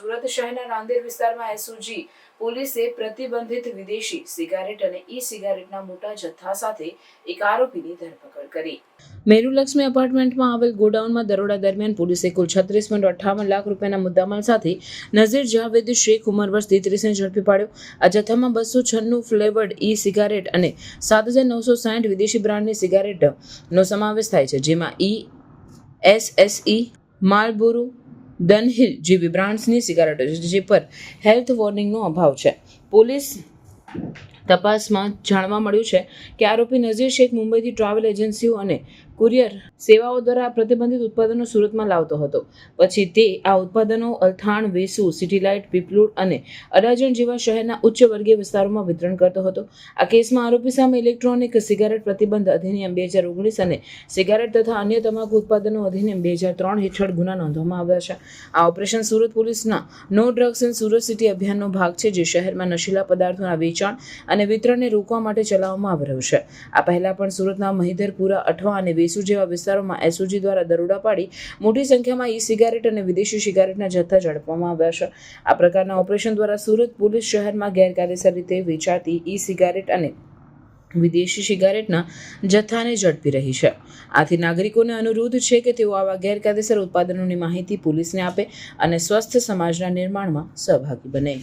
સુરત શહેરના રાંદેર વિસ્તારમાં એસઓજી પોલીસે પ્રતિબંધિત વિદેશી સિગારેટ અને ઈ સિગારેટના મોટા જથ્થા સાથે એક આરોપીની ધરપકડ કરી. મેરુલક્ષ્મી એપાર્ટમેન્ટમાં આવેલ ગોડાઉનમાં દરોડા દરમિયાન પોલીસે કુલ 36.58 લાખ રૂપિયાના મુદ્દામાલ સાથે નઝીર જાવેદ શેખ ઉંમર વર્ષ 33ને ઝડપી પાડ્યો. આ જથ્થામાં 296 ફ્લેવર્ડ ઈ સિગારેટ અને 7,960 વિદેશી બ્રાન્ડની સિગારેટનો સમાવેશ થાય છે, જેમાં SSE, માર્લબોરો, ડનહિલ જેવી બ્રાન્ડ્સની સિગારેટો છે, જે પર હેલ્થ વોર્નિંગનો અભાવ છે. પોલીસ તપાસમાં જાણવા મળ્યું છે કે આરોપી નઝીર શેખ મુંબઈથી ટ્રાવેલ એજન્સીઓ અને કુરિયર સેવાઓ દ્વારા પ્રતિબંધિત ઉત્પાદનો સુરતમાં લાવતો હતો. પછી તે આ ઉત્પાદનો અલથાણ, વેસુ, સિટીલાઇટ, પીપલુડ અને અડાજણ જેવા શહેરના ઉચ્ચ વર્ગીય વિસ્તારોમાં વિતરણ કરતો હતો. આ કેસમાં આરોપી સામે ઇલેક્ટ્રોનિક સિગારેટ પ્રતિબંધ અધિનિયમ 2019 અને સિગારેટ તથા અન્ય તમાકુ ઉત્પાદનો અધિનિયમ 2003 હેઠળ ગુના નોંધવામાં આવ્યા છે. આ ઓપરેશન સુરત પોલીસના no drugs in Surat city અભિયાનનો ભાગ છે, જે શહેરમાં નશીલા પદાર્થોના વેચાણ અને વિતરણને રોકવા માટે ચલાવવામાં આવી રહ્યું છે. આ પહેલા પણ સુરતના મહિધરપુરા, અઠવા અને વેસુ જેવા વિસ્તારોમાં એસઓજી દ્વારા દરોડા પાડી મોટી સંખ્યામાં ઈ સિગારેટ અને વિદેશી સિગારેટના જથ્થા ઝડપવામાં આવ્યા છે. આ પ્રકારના ઓપરેશન દ્વારા સુરત પોલીસ શહેરમાં ગેરકાયદેસર રીતે વેચાતી ઈ સિગારેટ અને વિદેશી સિગારેટના જથ્થાને ઝડપી રહી છે. આથી નાગરિકોને અનુરોધ છે કે તેઓ આવા ગેરકાયદેસર ઉત્પાદનોની માહિતી પોલીસને આપે અને સ્વસ્થ સમાજના નિર્માણમાં સહભાગી બને.